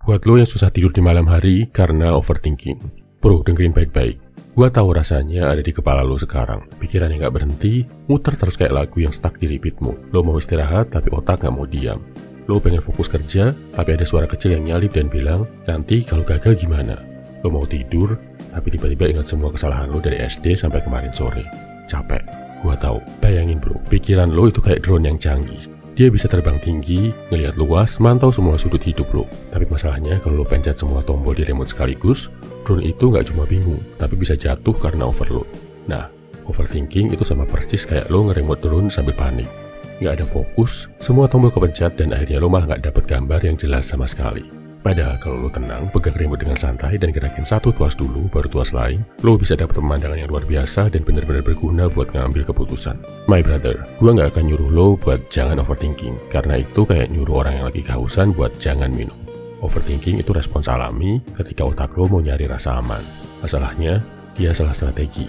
Buat lo yang susah tidur di malam hari karena overthinking. Bro, dengerin baik-baik. Gua tahu rasanya ada di kepala lo sekarang. Pikiran yang gak berhenti, muter terus kayak lagu yang stuck di repeatmu. Lo mau istirahat, tapi otak gak mau diam. Lo pengen fokus kerja, tapi ada suara kecil yang nyalip dan bilang, nanti kalau gagal gimana? Lo mau tidur, tapi tiba-tiba ingat semua kesalahan lo dari SD sampai kemarin sore. Capek. Gua tahu. Bayangin bro, pikiran lo itu kayak drone yang canggih. Dia bisa terbang tinggi, ngelihat luas, mantau semua sudut hidup lo. Tapi masalahnya kalau lo pencet semua tombol di remote sekaligus, drone itu nggak cuma bingung, tapi bisa jatuh karena overload. Nah, overthinking itu sama persis kayak lo nge-remote drone sambil panik. Nggak ada fokus, semua tombol kepencet dan akhirnya lo malah nggak dapet gambar yang jelas sama sekali. Padahal kalau lo tenang, pegang remote dengan santai dan gerakin satu tuas dulu, baru tuas lain, lo bisa dapat pemandangan yang luar biasa dan benar-benar berguna buat ngambil keputusan. My brother, gua nggak akan nyuruh lo buat jangan overthinking, karena itu kayak nyuruh orang yang lagi kehausan buat jangan minum. Overthinking itu respons alami ketika otak lo mau nyari rasa aman. Masalahnya, dia salah strategi.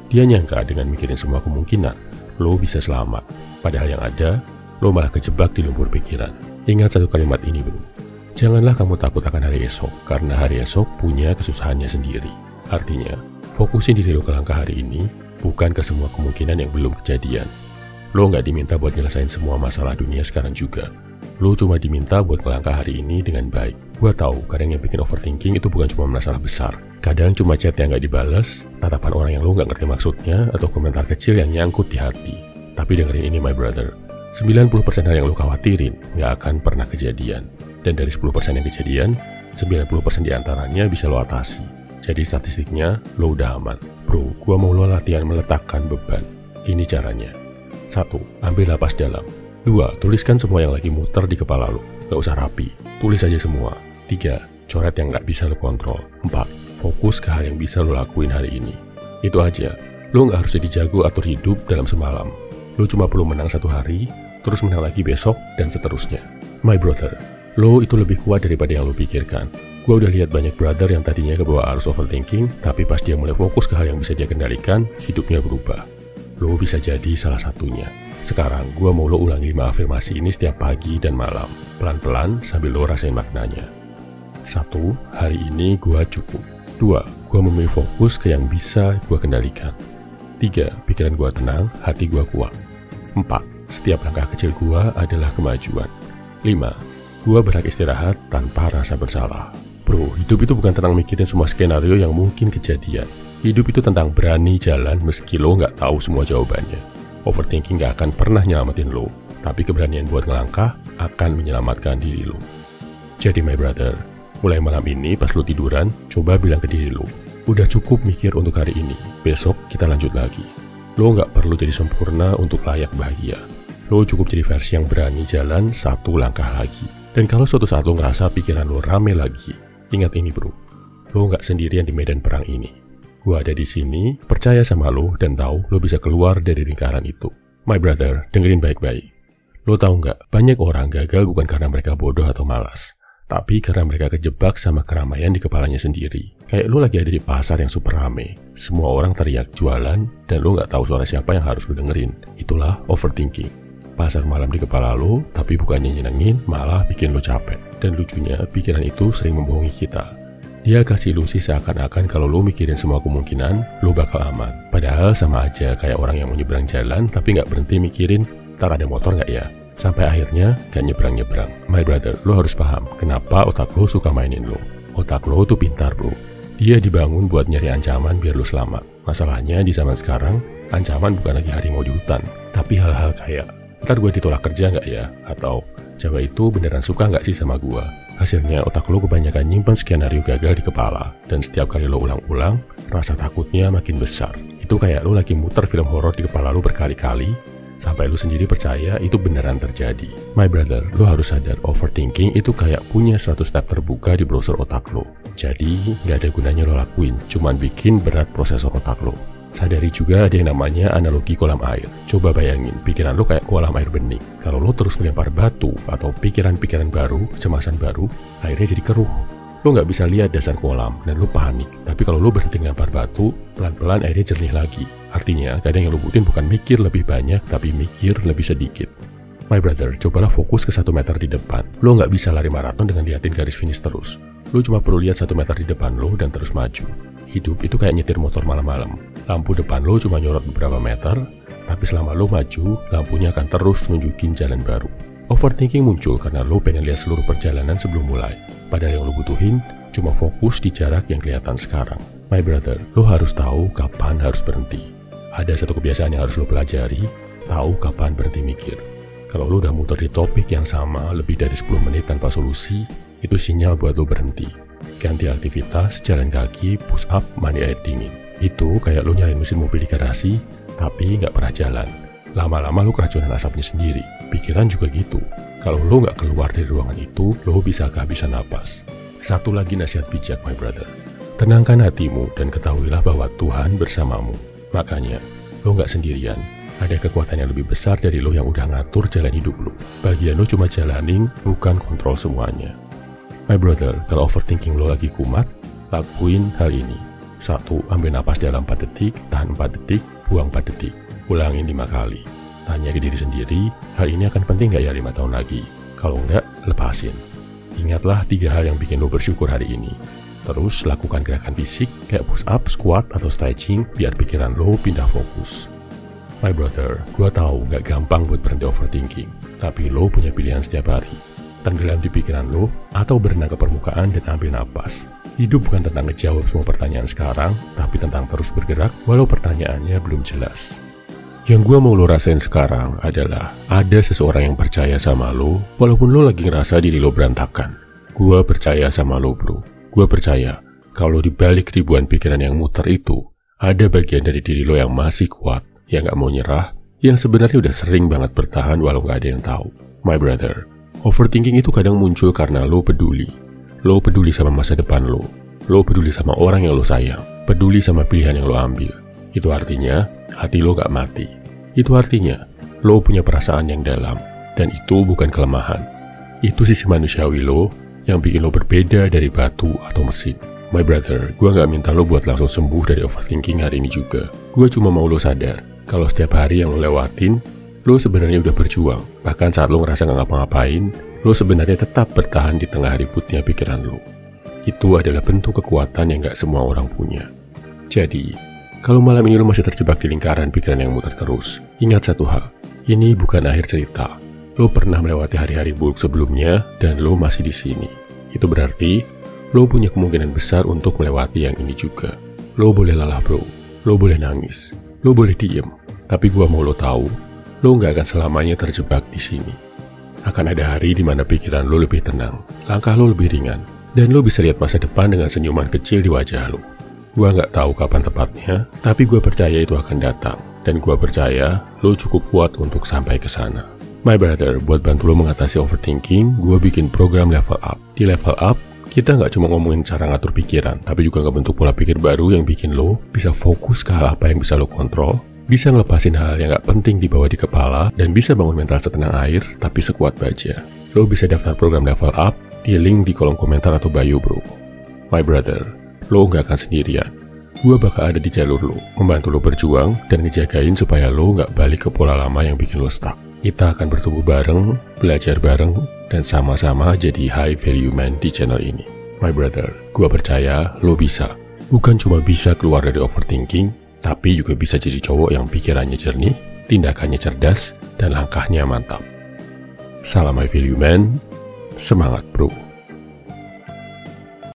Dia nyangka dengan mikirin semua kemungkinan, lo bisa selamat. Padahal yang ada, lo malah kejebak di lumpur pikiran. Ingat satu kalimat ini bro. Janganlah kamu takut akan hari esok, karena hari esok punya kesusahannya sendiri. Artinya, fokusin diri lo ke langkah hari ini, bukan ke semua kemungkinan yang belum kejadian. Lo nggak diminta buat nyelesain semua masalah dunia sekarang juga. Lo cuma diminta buat melangkah hari ini dengan baik. Gua tahu, kadang yang bikin overthinking itu bukan cuma masalah besar. Kadang cuma chat yang nggak dibalas, tatapan orang yang lo nggak ngerti maksudnya, atau komentar kecil yang nyangkut di hati. Tapi dengerin ini my brother, 90% hal yang lo khawatirin nggak akan pernah kejadian. Dan dari 10% yang kejadian, 90% diantaranya bisa lo atasi. Jadi statistiknya, lo udah aman. Bro, gua mau lo latihan meletakkan beban. Ini caranya. 1. Ambil napas dalam. 2. Tuliskan semua yang lagi muter di kepala lo. Gak usah rapi. Tulis aja semua. 3. Coret yang gak bisa lo kontrol. 4. Fokus ke hal yang bisa lo lakuin hari ini. Itu aja. Lo gak harus jadi jago atur hidup dalam semalam. Lo cuma perlu menang satu hari, terus menang lagi besok, dan seterusnya. My brother, lo itu lebih kuat daripada yang lo pikirkan. Gua udah lihat banyak brother yang tadinya kebawa arus overthinking, tapi pas dia mulai fokus ke hal yang bisa dia kendalikan, hidupnya berubah. Lo bisa jadi salah satunya. Sekarang, gua mau lo ulangi 5 afirmasi ini setiap pagi dan malam. Pelan-pelan sambil lo rasain maknanya. 1. Hari ini gua cukup. 2. Gua memilih fokus ke yang bisa gua kendalikan. 3. Pikiran gua tenang, hati gua kuat. 4. Setiap langkah kecil gua adalah kemajuan. 5. Gua berhak istirahat tanpa rasa bersalah. Bro, hidup itu bukan tentang mikirin semua skenario yang mungkin kejadian. Hidup itu tentang berani jalan meski lo nggak tahu semua jawabannya. Overthinking nggak akan pernah nyelamatin lo, tapi keberanian buat ngelangkah akan menyelamatkan diri lo. Jadi my brother, mulai malam ini pas lo tiduran, coba bilang ke diri lo, udah cukup mikir untuk hari ini, besok kita lanjut lagi. Lo nggak perlu jadi sempurna untuk layak bahagia. Lo cukup jadi versi yang berani jalan satu langkah lagi. Dan kalau suatu saat lo ngerasa pikiran lo rame lagi, ingat ini bro, lo nggak sendirian di medan perang ini. Gua ada di sini, percaya sama lo dan tahu lo bisa keluar dari lingkaran itu. My brother, dengerin baik-baik. Lo tahu nggak, banyak orang gagal bukan karena mereka bodoh atau malas, tapi karena mereka kejebak sama keramaian di kepalanya sendiri. Kayak lo lagi ada di pasar yang super rame, semua orang teriak jualan, dan lo nggak tahu suara siapa yang harus lo dengerin. Itulah overthinking. Pasar malam di kepala lo, tapi bukannya nyenengin, malah bikin lo capek. Dan lucunya, pikiran itu sering membohongi kita. Dia kasih ilusi seakan-akan kalau lo mikirin semua kemungkinan, lo bakal aman. Padahal sama aja kayak orang yang mau nyebrang jalan, tapi nggak berhenti mikirin, ntar ada motor nggak ya? Sampai akhirnya, nggak nyebrang-nyebrang. My brother, lo harus paham, kenapa otak lo suka mainin lo. Otak lo tuh pintar bro. Dia dibangun buat nyari ancaman biar lo selamat. Masalahnya di zaman sekarang, ancaman bukan lagi harimau di hutan, tapi hal-hal kayak, ntar gue ditolak kerja nggak ya? Atau, cewek itu beneran suka nggak sih sama gue? Hasilnya otak lo kebanyakan nyimpen skenario gagal di kepala. Dan setiap kali lo ulang-ulang, rasa takutnya makin besar. Itu kayak lo lagi muter film horor di kepala lo berkali-kali, sampai lo sendiri percaya itu beneran terjadi. My brother, lo harus sadar overthinking itu kayak punya 100 tab terbuka di browser otak lo. Jadi, nggak ada gunanya lo lakuin, cuman bikin berat prosesor otak lo. Sadari juga ada yang namanya analogi kolam air. Coba bayangin, pikiran lo kayak kolam air bening. Kalau lo terus melempar batu atau pikiran-pikiran baru, kecemasan baru, airnya jadi keruh. Lo nggak bisa lihat dasar kolam dan lo panik. Tapi kalau lo berhenti melempar batu, pelan-pelan airnya jernih lagi. Artinya, kadang yang lo butuhin bukan mikir lebih banyak, tapi mikir lebih sedikit. My brother, cobalah fokus ke 1 meter di depan. Lo nggak bisa lari maraton dengan liatin garis finish terus. Lo cuma perlu lihat 1 meter di depan lo dan terus maju. Hidup itu kayak nyetir motor malam-malam. Lampu depan lo cuma nyorot beberapa meter, tapi selama lo maju, lampunya akan terus nunjukin jalan baru. Overthinking muncul karena lo pengen lihat seluruh perjalanan sebelum mulai. Padahal yang lo butuhin cuma fokus di jarak yang kelihatan sekarang. My brother, lo harus tahu kapan harus berhenti. Ada satu kebiasaan yang harus lo pelajari, tahu kapan berhenti mikir. Kalau lo udah muter di topik yang sama lebih dari 10 menit tanpa solusi, itu sinyal buat lo berhenti. Ganti aktivitas, jalan kaki, push up, mandi air dingin. Itu kayak lo nyalain mesin mobil di garasi, tapi nggak pernah jalan. Lama-lama lo keracunan asapnya sendiri. Pikiran juga gitu. Kalau lo nggak keluar dari ruangan itu, lo bisa kehabisan napas. Satu lagi nasihat bijak, my brother. Tenangkan hatimu dan ketahuilah bahwa Tuhan bersamamu. Makanya, lo nggak sendirian. Ada kekuatan yang lebih besar dari lo yang udah ngatur jalan hidup lo. Bagian lo cuma jalanin, bukan kontrol semuanya. My brother, kalau overthinking lo lagi kumat, lakuin hal ini. 1. Ambil napas dalam 4 detik, tahan 4 detik, buang 4 detik. Ulangin 5 kali. Tanya ke diri sendiri, hal ini akan penting gak ya 5 tahun lagi? Kalau enggak, lepasin. Ingatlah 3 hal yang bikin lo bersyukur hari ini. Terus lakukan gerakan fisik kayak push up, squat, atau stretching biar pikiran lo pindah fokus. My brother, gua tahu gak gampang buat berhenti overthinking, tapi lo punya pilihan setiap hari. Tenggelam di pikiran lo, atau berenang ke permukaan dan ambil napas. Hidup bukan tentang ngejawab semua pertanyaan sekarang, tapi tentang terus bergerak walau pertanyaannya belum jelas. Yang gua mau lo rasain sekarang adalah ada seseorang yang percaya sama lo, walaupun lo lagi ngerasa diri lo berantakan. Gua percaya sama lo, bro. Gua percaya kalau di balik ribuan pikiran yang muter itu, ada bagian dari diri lo yang masih kuat, yang gak mau nyerah, yang sebenarnya udah sering banget bertahan walau gak ada yang tahu. My brother, overthinking itu kadang muncul karena lo peduli. Lo peduli sama masa depan lo. Lo peduli sama orang yang lo sayang. Peduli sama pilihan yang lo ambil. Itu artinya, hati lo gak mati. Itu artinya, lo punya perasaan yang dalam. Dan itu bukan kelemahan. Itu sisi manusiawi lo yang bikin lo berbeda dari batu atau mesin. My brother, gue gak minta lo buat langsung sembuh dari overthinking hari ini juga. Gue cuma mau lo sadar, kalau setiap hari yang lo lewatin, lo sebenarnya udah berjuang. Bahkan saat lo ngerasa gak ngapa-ngapain, lo sebenarnya tetap bertahan di tengah ributnya pikiran lo. Itu adalah bentuk kekuatan yang gak semua orang punya. Jadi, kalau malam ini lo masih terjebak di lingkaran pikiran yang muter terus, ingat satu hal, ini bukan akhir cerita. Lo pernah melewati hari-hari buruk sebelumnya, dan lo masih di sini. Itu berarti, lo punya kemungkinan besar untuk melewati yang ini juga. Lo boleh lelah, bro. Lo boleh nangis. Lo boleh diem. Tapi gua mau lo tahu, lo nggak akan selamanya terjebak di sini. Akan ada hari di mana pikiran lo lebih tenang, langkah lo lebih ringan, dan lo bisa lihat masa depan dengan senyuman kecil di wajah lo. Gua nggak tahu kapan tepatnya, tapi gua percaya itu akan datang. Dan gua percaya lo cukup kuat untuk sampai ke sana. My brother, buat bantu lo mengatasi overthinking, gua bikin program Level Up. Di Level Up, kita nggak cuma ngomongin cara ngatur pikiran, tapi juga ngebentuk pola pikir baru yang bikin lo bisa fokus ke hal apa yang bisa lo kontrol, bisa ngelepasin hal yang nggak penting dibawa di kepala, dan bisa bangun mental setenang air, tapi sekuat baja. Lo bisa daftar program Level Up di link di kolom komentar atau bio, bro. My brother, lo nggak akan sendirian. Gua bakal ada di jalur lo, membantu lo berjuang, dan ngejagain supaya lo nggak balik ke pola lama yang bikin lo stuck. Kita akan bertumbuh bareng, belajar bareng, dan sama-sama jadi high value man di channel ini. My brother, gua percaya lo bisa. Bukan cuma bisa keluar dari overthinking, tapi juga bisa jadi cowok yang pikirannya jernih, tindakannya cerdas, dan langkahnya mantap. Salam high value man, semangat bro.